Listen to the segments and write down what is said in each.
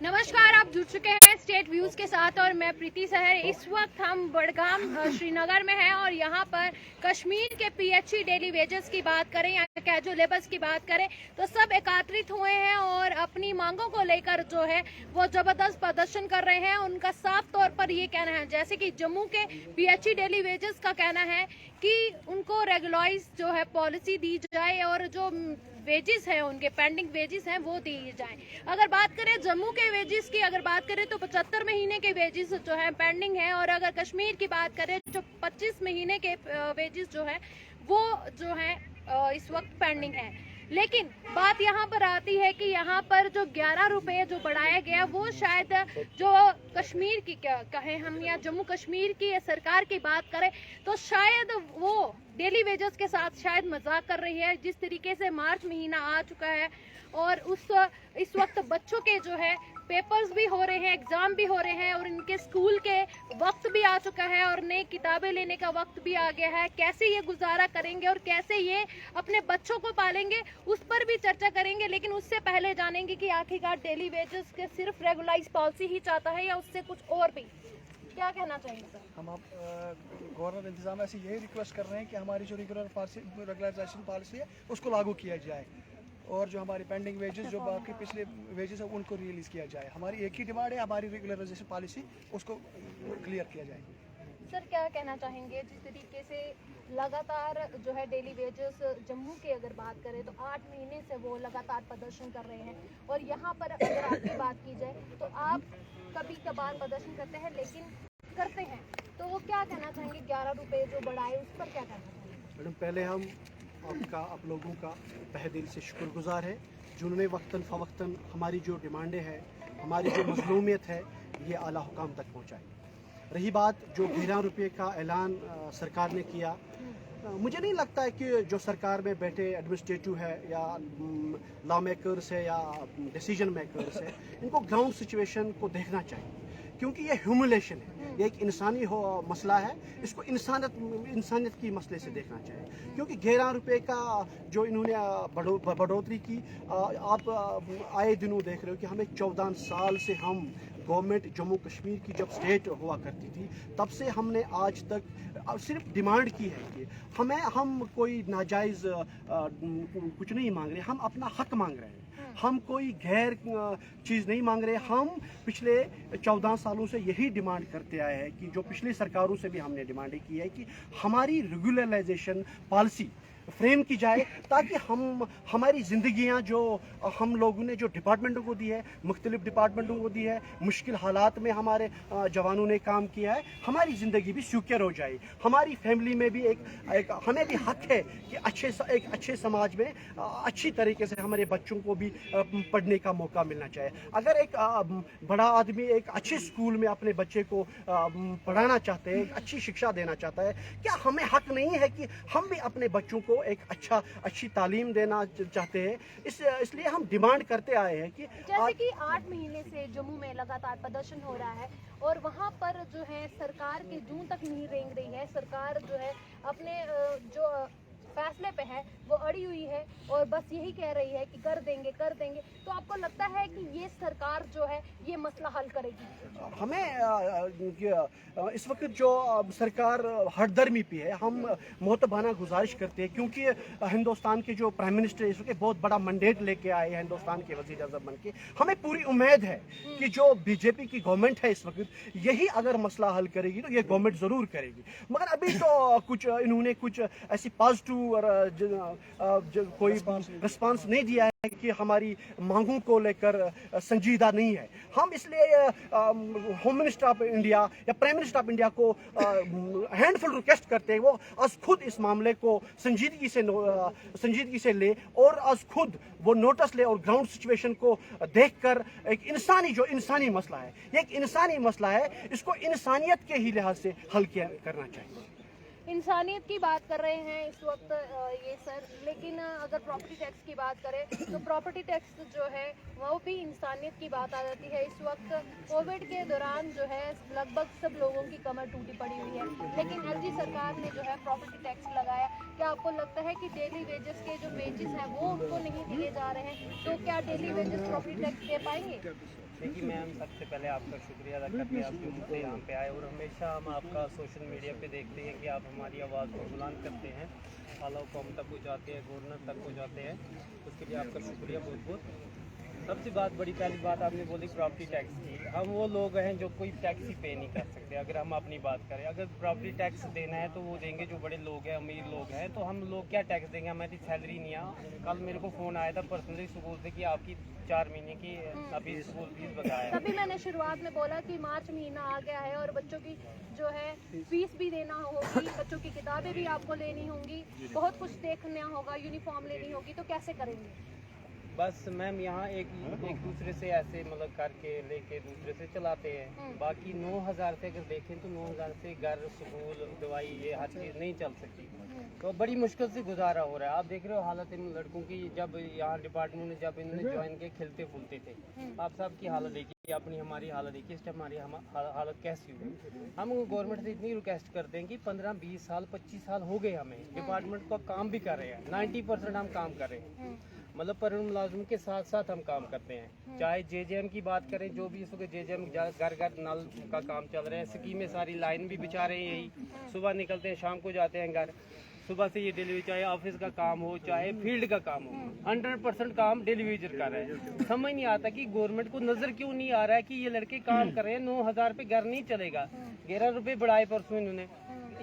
नमस्कार, आप जुड़ चुके हैं स्टेट व्यूज के साथ और मैं प्रीति सहर। इस वक्त हम बड़गाम श्रीनगर में हैं और यहाँ पर कश्मीर के पीएचई डेली वेजेस की बात करें या कैजुअल लेबर्स की बात करें तो सब एकत्रित हुए हैं और अपनी मांगों को लेकर जो है वो जबरदस्त प्रदर्शन कर रहे हैं। उनका साफ तौर पर ये कहना है, जैसे कि जम्मू के पीएचई डेली वेजेस का कहना है कि उनको रेगुलराइज जो है पॉलिसी दी जाए और जो वेजेस हैं उनके पेंडिंग वेजेस हैं वो दिए जाएं। अगर बात करें जम्मू के वेजेस की, अगर बात करें तो 75 महीने के वेजेस जो है पेंडिंग है और अगर कश्मीर की बात करें तो 25 महीने के वेजेस जो है वो जो है इस वक्त पेंडिंग है। लेकिन बात यहाँ पर आती है कि यहाँ पर जो 11 रुपए जो बढ़ाया गया वो शायद जो कश्मीर की कहें हम या जम्मू कश्मीर की या सरकार की बात करें तो शायद वो डेली वेजेस के साथ शायद मजाक कर रही है। जिस तरीके से मार्च महीना आ चुका है और इस वक्त बच्चों के जो है पेपर्स भी हो रहे हैं, एग्जाम भी हो रहे हैं और इनके स्कूल के वक्त भी आ चुका है और नई किताबें लेने का वक्त भी आ गया है। कैसे ये गुजारा करेंगे और कैसे ये अपने बच्चों को पालेंगे उस पर भी चर्चा करेंगे। लेकिन उससे पहले जानेंगे कि आखिरकार डेली वेजेस के सिर्फ रेगुलराइज पॉलिसी ही चाहता है या उससे कुछ और भी। क्या कहना चाहेंगे सर? हम आप गवर्नर इंतजाम ऐसे यही रिक्वेस्ट कर रहे हैं कि हमारी जो रेगुलराइजेशन पॉलिसी है उसको लागू किया जाए और जो हमारी पेंडिंग वेजेस जो बाकी पिछले वेजेस है उनको रिलीज़ किया जाए। हमारी एक ही डिमांड है, हमारी रेगुलराइजेशन पॉलिसी उसको क्लियर किया जाए। सर क्या कहना चाहेंगे, जिस तरीके से लगातार जो है डेली वेजेस जम्मू की अगर बात करें तो 8 महीने से वो लगातार प्रदर्शन कर रहे हैं और यहाँ पर अगर आपकी बात की जाए तो आप कभी कभार प्रदर्शन करते हैं लेकिन करते हैं, तो वो क्या कहना चाहेंगे 11 रुपए जो बढ़ाए उस पर क्या कहना चाहेंगे? मैडम, पहले हम आप लोगों का तहे दिल से शुक्रगुजार है जिन्होंने वक्तन फ़वक्तन हमारी जो डिमांडें हैं, हमारी जो मज़लूमियत है ये आला हुकाम तक पहुँचाई। रही बात जो 11 रुपये का ऐलान सरकार ने किया, मुझे नहीं लगता है कि जो सरकार में बैठे एडमिनिस्ट्रेटिव है या लॉ मेकर्स है या डिसीजन मेकर्स है, इनको ग्राउंड सिचुएशन को देखना चाहिए क्योंकि ये ह्यूमिलेशन है, ये एक इंसानी मसला है। इसको इंसानियत की मसले से देखना चाहिए क्योंकि 11 रुपये का जो इन्होंने बढ़ोतरी की, आप आए दिनों देख रहे हो कि हमें 14 साल से हम गवर्नमेंट जम्मू कश्मीर की जब स्टेट हुआ करती थी तब से हमने आज तक सिर्फ डिमांड की है कि हम कोई नाजायज़ कुछ नहीं मांग रहे, हम अपना हक मांग रहे हैं। हम कोई गैर चीज़ नहीं मांग रहे। हम पिछले 14 सालों से यही डिमांड करते आए हैं कि जो पिछली सरकारों से भी हमने डिमांड की है कि हमारी रेगुलराइजेशन पॉलिसी फ्रेम की जाए ताकि हमारी ज़िंदगियां जो हम लोगों ने जो डिपार्टमेंटों को दी है, मुख्तलिफ डिपार्टमेंटों को दी है, मुश्किल हालात में हमारे जवानों ने काम किया है, हमारी ज़िंदगी भी सिक्योर हो जाए। हमारी फैमिली में भी एक हमें भी हक है कि एक अच्छे समाज में अच्छी तरीके से हमारे बच्चों को भी पढ़ने का मौका मिलना चाहिए। अगर एक बड़ा आदमी एक अच्छे स्कूल में अपने बच्चे को पढ़ाना चाहते हैं, अच्छी शिक्षा देना चाहता है, क्या हमें हक नहीं है कि हम भी अपने बच्चों को एक अच्छी तालीम देना चाहते हैं? इसलिए हम डिमांड करते आए हैं कि जैसे कि 8 महीने से जम्मू में लगातार प्रदर्शन हो रहा है और वहाँ पर जो है सरकार की जून तक नहीं रेंग रही है। सरकार जो है अपने जो फैसले पे है वो अड़ी हुई है और बस यही कह रही है कि कर देंगे। तो आपको लगता है कि ये सरकार जो है ये मसला हल करेगी? हमें इस वक्त जो सरकार हठधर्मी पे है, हम मोहतबाना गुजारिश करते हैं क्योंकि हिंदुस्तान के जो प्राइम मिनिस्टर इस वक्त बहुत बड़ा मैंडेट लेके आए हैं हिंदुस्तान के वज़ीर आज़म बन के। हमें पूरी उम्मीद है कि जो बीजेपी की गवर्नमेंट है इस वक्त यही अगर मसला हल करेगी तो ये गवर्नमेंट ज़रूर करेगी। मगर अभी तो इन्होंने कुछ ऐसी पॉजिटिव और कोई रिस्पांस नहीं दिया है कि हमारी मांगों को लेकर संजीदा नहीं है। हम इसलिए होम मिनिस्टर ऑफ इंडिया या प्राइम मिनिस्टर ऑफ इंडिया को हैंडफुल रिक्वेस्ट करते हैं वो आज खुद इस मामले को संजीदगी से ले और आज खुद वो नोटिस ले और ग्राउंड सिचुएशन को देखकर एक इंसानी मसला है, ये एक इंसानी मसला है, इसको इंसानियत के ही लिहाज से हल करना चाहिए। इंसानियत की बात कर रहे हैं इस वक्त ये सर, लेकिन अगर प्रॉपर्टी टैक्स की बात करें तो प्रॉपर्टी टैक्स जो है वो भी इंसानियत की बात आ जाती है। इस वक्त कोविड के दौरान जो है लगभग सब लोगों की कमर टूटी पड़ी हुई है, लेकिन एलजी सरकार ने जो है प्रॉपर्टी टैक्स लगाया क्या आपको लगता है कि डेली वेजेस के जो वेजेस हैं वो उनको नहीं दिए जा रहे हैं, तो क्या डेली वेजेस प्रॉपर्टी टैक्स दे पाएंगे? देखिए मैम, सबसे पहले आपका शुक्रिया अदा करते हैं आप जो मुझसे यहाँ पे आए, और हमेशा हम आपका सोशल मीडिया पे देखते हैं कि आप हमारी आवाज़ को बुलंद करते हैं, आला कौम तक पहुँचाते हैं, गवर्नर तक पहुँचाते हैं। उसके लिए आपका शुक्रिया बहुत बहुत। सबसे बड़ी पहली बात आपने बोली प्रॉपर्टी टैक्स की। हम वो लोग हैं जो कोई टैक्स ही पे नहीं कर सकते। अगर हम अपनी बात करें, अगर प्रॉपर्टी टैक्स देना है तो वो देंगे जो बड़े लोग हैं, अमीर लोग हैं, तो हम लोग क्या टैक्स देंगे? हमारी सैलरी नहीं है। कल मेरे को फ़ोन आया था पर्सनली स्कूल से कि आपकी 4 महीने की अभी स्कूल फीस बकाया है। तभी मैंने शुरुआत में बोला कि मार्च महीना आ गया है और बच्चों की जो है फीस भी देना होगी, बच्चों की किताबें भी आपको लेनी होंगी, बहुत कुछ देखना होगा, यूनिफॉर्म लेनी होगी, तो कैसे करेंगे? बस मैम यहाँ एक दूसरे से ऐसे मतलब करके लेके दूसरे से चलाते हैं। बाकी 9,000 से अगर देखें तो 9,000 से घर, स्कूल, दवाई, ये हर चीज़ नहीं चल सकती। तो बड़ी मुश्किल से गुजारा हो रहा है। आप देख रहे हो हालत इन लड़कों की, जब यहाँ डिपार्टमेंट में जब इन्होंने ज्वाइन किए खिलते फुलते थे। आप सबकी हालत देखिए, अपनी हमारी हालत देखिए, इस टाइम हमारी हालत कैसी हुई। हम गवर्नमेंट से इतनी रिक्वेस्ट करते हैं कि 15-20 साल 25 साल हो गए हमें डिपार्टमेंट का काम भी कर रहे हैं, 90% हम काम कर रहे हैं, मतलब पर मुलाजिम के साथ साथ हम काम करते हैं। चाहे जेजेएम की बात करें, जो भी इस वक्त जेजेएम घर घर नल का काम चल रहा है, स्कीमें सारी लाइन भी बिछा रहे हैं, यही सुबह निकलते हैं शाम को जाते हैं घर। सुबह से ये डिलीवरी, चाहे ऑफिस का काम हो चाहे फील्ड का काम हो, 100% काम डिलीवरी कर रहे हैं। समझ नहीं आता कि गवर्नमेंट को नजर क्यों नहीं आ रहा है कि ये लड़के काम कर रहे हैं, 9,000 पे घर नहीं चलेगा। 11 रुपए बढ़ाए परसों इन्होंने,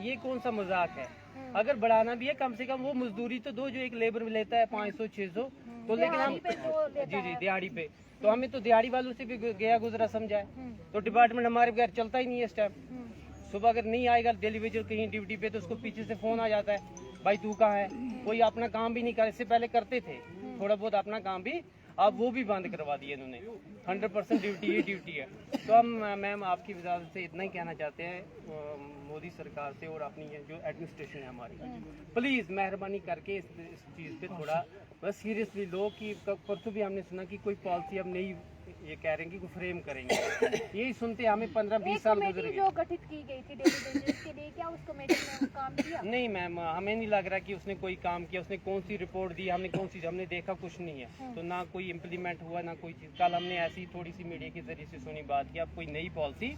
ये कौन सा मजाक है? अगर बढ़ाना भी है कम से कम वो मजदूरी तो दो जो एक लेबर लेता है 500-600, तो लेकिन हम जी दिहाड़ी पे, तो हमें तो दिहाड़ी वालों से भी गया गुजरा समझा है। तो डिपार्टमेंट हमारे बगैर चलता ही नहीं है इस टाइम। सुबह अगर नहीं आएगा टेलीविजन कहीं ड्यूटी पे तो उसको पीछे से फोन आ जाता है, भाई तू कहाँ है? कोई अपना काम भी नहीं कर, इससे पहले करते थे थोड़ा बहुत अपना काम भी, अब वो भी बंद करवा दिए इन्होंने। 100% ड्यूटी ही ड्यूटी है। तो हम मैम आपकी वजारत से इतना ही कहना चाहते हैं मोदी सरकार से और अपनी जो एडमिनिस्ट्रेशन है हमारी, प्लीज़ मेहरबानी करके इस चीज़ पे थोड़ा बस सीरियसली लो। कि परसों भी हमने सुना कि कोई पॉलिसी हम नहीं, ये कह रहे हैं कि कोई फ्रेम करेंगे, यही सुनते हमें 15-20 साल गुजर गए। जो गठित की गई थी डेली वेजेस के लिए, क्या उस कमेटी ने काम किया? नहीं मैम, हमें नहीं लग रहा कि उसने कोई काम किया। उसने कौन सी रिपोर्ट दी, हमने कौन सी, हमने देखा कुछ नहीं है। तो ना कोई इम्प्लीमेंट हुआ ना कोई चीज़। कल हमने ऐसी थोड़ी सी मीडिया के जरिए से सुनी बात कि अब कोई नई पॉलिसी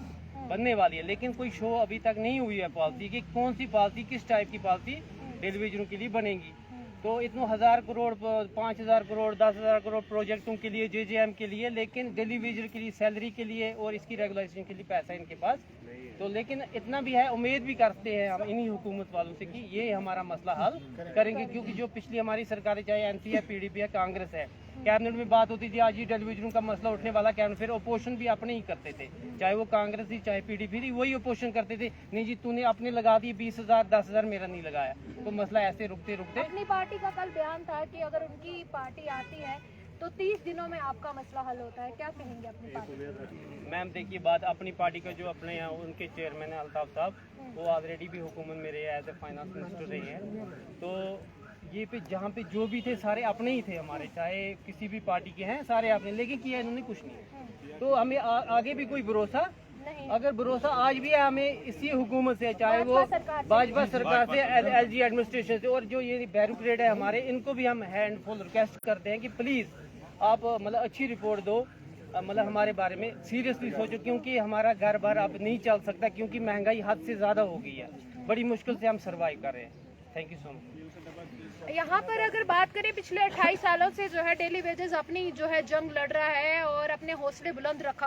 बनने वाली है, लेकिन कोई शो अभी तक नहीं हुई है पॉलिसी की, कौन सी पॉलिसी, किस टाइप की पॉलिसी टेलीविजनों के लिए बनेगी। तो इतने 1,000 करोड़ 5,000 करोड़ 10,000 करोड़ प्रोजेक्टों के लिए, जेजेएम के लिए, लेकिन टेलीविजन के लिए सैलरी के लिए और इसकी रेगुलेशन के लिए पैसा इनके पास। तो लेकिन इतना भी है, उम्मीद भी करते हैं हम इन्हीं हुकूमत वालों से कि ये हमारा मसला हल करेंगे। क्योंकि जो पिछली हमारी सरकारें, चाहे एनसी है, पीडीपी है, कांग्रेस है, कैबिनेट में बात होती थी आज ही टेलीविजन का मसला उठने वाला, कैबिनेट फिर अपोजिशन भी अपने ही करते थे, चाहे वो कांग्रेस थी चाहे पीडीपी थी, वही अपोजिशन करते थे। नहीं जी तूने अपने लगा दिए 20,000 10,000, मेरा नहीं लगाया। तो मसला ऐसे रुकते रुकते, अपनी पार्टी का कल बयान था कि अगर उनकी पार्टी आती है तो 30 दिनों में आपका मसला हल होता है, क्या कहेंगे अपनी पार्टी? मैम देखिए, बात अपनी पार्टी का जो अपने यहाँ उनके चेयरमैन है अल्ताफ साहब, वो ऑलरेडी भी हुकूमत में रहे, एज ए फाइनेंस मिनिस्टर रहे हैं। तो ये पे जहाँ पे जो भी थे सारे अपने ही थे हमारे, चाहे किसी भी पार्टी के हैं सारे अपने, लेकिन किया इन्होंने कुछ नहीं। तो हमें आगे भी कोई भरोसा, अगर भरोसा आज भी है हमें इसी हुकूमत से, चाहे वो भाजपा सरकार से, एलजी एडमिनिस्ट्रेशन से, और जो ये बैरिकेड है हमारे, इनको भी हम हैंडफुल रिक्वेस्ट करते हैं कि प्लीज़ आप मतलब अच्छी रिपोर्ट दो, मतलब हमारे बारे में सीरियसली सोचो, क्योंकि हमारा घर बार अब नहीं चल सकता, क्योंकि महंगाई हद से ज़्यादा हो गई है, बड़ी मुश्किल से हम सर्वाइव कर रहे हैं। Thank you so much. यहाँ पर अगर बात करें पिछले 28 सालों से जो है डेली वेजेस अपनी जो है जंग लड़ रहा है और अपने हौसले बुलंद रख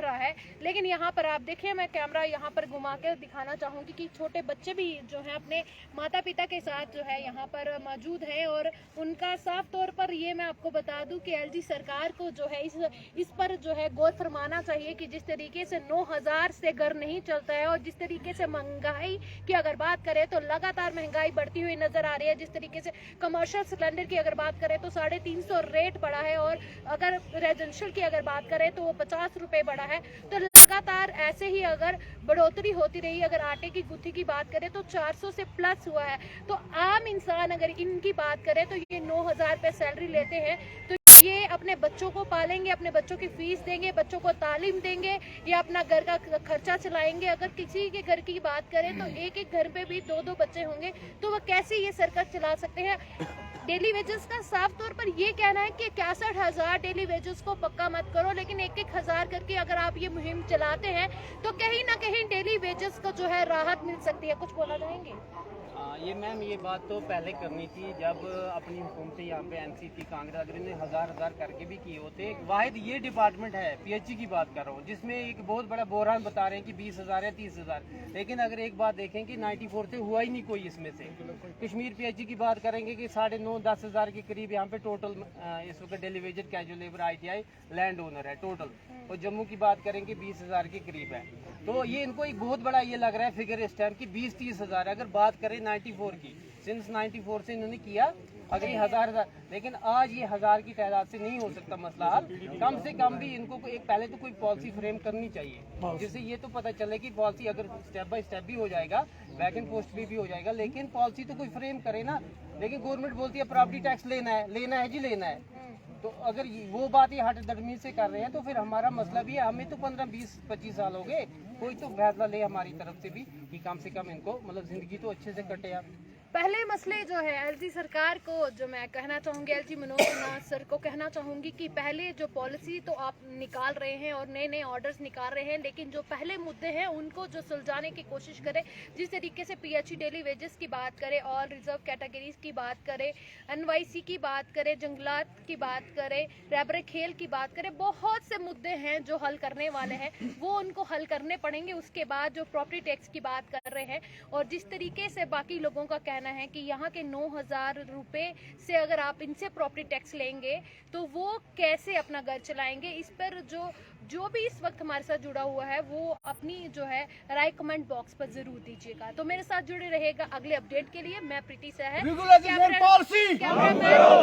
रहा है, लेकिन यहाँ पर आप देखिए, मैं कैमरा यहाँ पर घुमा के दिखाना चाहूँगी कि छोटे बच्चे भी जो है अपने माता पिता के साथ जो है यहाँ पर मौजूद है, और उनका साफ तौर पर ये मैं आपको बता दूँ कि एलजी सरकार को जो है इस पर जो है गौर फरमाना चाहिए कि जिस तरीके से 9,000 से घर नहीं चलता है, और जिस तरीके से महंगाई की अगर बात करें तो लगातार महंगाई बढ़ती हुई नजर आ रही है। जिस तरीके से कमर्शियल सिलेंडर की अगर बात करें तो 350 रेट बढ़ा है, और अगर रेजिडेंशियल की अगर बात करें तो वो 50 रुपए बढ़ा है। तो लगातार ऐसे ही अगर बढ़ोतरी होती रही, अगर आटे की गुत्थी की बात करें तो 400 से प्लस हुआ है। तो आम इंसान अगर इनकी बात करें तो ये 9,000 रुपए सैलरी लेते हैं, तो ये अपने बच्चों को पालेंगे, अपने बच्चों की फीस देंगे, बच्चों को तालीम देंगे या अपना घर का खर्चा चलाएंगे। अगर किसी के घर की बात करें तो एक एक घर पे भी 2-2 बच्चे होंगे, तो वह कैसे ये सरकार चला सकते हैं। डेली वेजेस का साफ तौर पर ये कहना है कि 61,000 डेली वेजेस को पक्का मत करो, लेकिन 1-1 हज़ार करके अगर आप ये मुहिम चलाते हैं तो कहीं ना कहीं डेली वेजेस को जो है राहत मिल सकती है। कुछ बोलना चाहेंगे? ये मैम ये बात तो पहले करनी थी जब अपनी हुकूमतें यहाँ पे एनसीपी कांग्रेस अगर इन्हें हजार करके भी किए होते। वाहिद ये डिपार्टमेंट है, पीएचई की बात कर रहा हूँ, जिसमें एक बहुत बड़ा बोहरान बता रहे हैं कि 20,000 या 30,000, लेकिन अगर एक बात देखें कि 94 से हुआ ही नहीं कोई इसमें से। कश्मीर पीएचई की बात करेंगे कि 9.5-10 हज़ार के करीब यहाँ पे टोटल इस वक्त daily waged casual labour ITI land owner है टोटल, और जम्मू की बात करेंगे 20,000 के करीब है। तो ये इनको एक बहुत बड़ा ये लग रहा है फिगर इस टाइम की 20-30 हज़ार। अगर बात करें 94 की, सिंस 94 से इन्होंने किया, अगर ये हजार, लेकिन आज ये 1000 की तादाद से नहीं हो सकता मसला हल। कम से कम भी इनको एक पहले तो कोई पॉलिसी फ्रेम करनी चाहिए जिससे ये तो पता चले कि पॉलिसी अगर स्टेप बाय स्टेप भी हो जाएगा, वैकेंट पोस्ट भी हो जाएगा, लेकिन पॉलिसी तो कोई फ्रेम करे ना। लेकिन गवर्नमेंट बोलती है प्रॉपर्टी टैक्स लेना है जी लेना है। तो अगर वो बात ये हट दरमी से कर रहे हैं तो फिर हमारा मसला भी है। हमें तो 15-20-25 साल हो गए, कोई तो फैसला ले हमारी तरफ से भी कि कम से कम इनको मतलब जिंदगी तो अच्छे से कटे। आप पहले मसले जो है एलजी सरकार को जो मैं कहना चाहूँगी, एलजी मनोज सिन्हा सर को कहना चाहूँगी कि पहले जो पॉलिसी तो आप निकाल रहे हैं और नए नए ऑर्डर्स निकाल रहे हैं, लेकिन जो पहले मुद्दे हैं उनको जो सुलझाने की कोशिश करें। जिस तरीके से पीएचई डेली वेजेस की बात करें और रिजर्व कैटेगरीज की बात करें, एनवाईसी की बात करें, जंगलात की बात करें, रैबरे खेल की बात करें, बहुत से मुद्दे हैं जो हल करने वाले हैं, वो उनको हल करने पड़ेंगे। उसके बाद जो प्रॉपर्टी टैक्स की बात कर रहे हैं और जिस तरीके से बाकी लोगों का कहना है कि यहाँ के 9,000 रुपए से अगर आप इनसे प्रॉपर्टी टैक्स लेंगे तो वो कैसे अपना घर चलाएंगे, इस पर जो भी इस वक्त हमारे साथ जुड़ा हुआ है वो अपनी जो है राय कमेंट बॉक्स पर जरूर दीजिएगा। तो मेरे साथ जुड़े रहेगा अगले अपडेट के लिए। मैं प्रीति सहर, कैमरामैन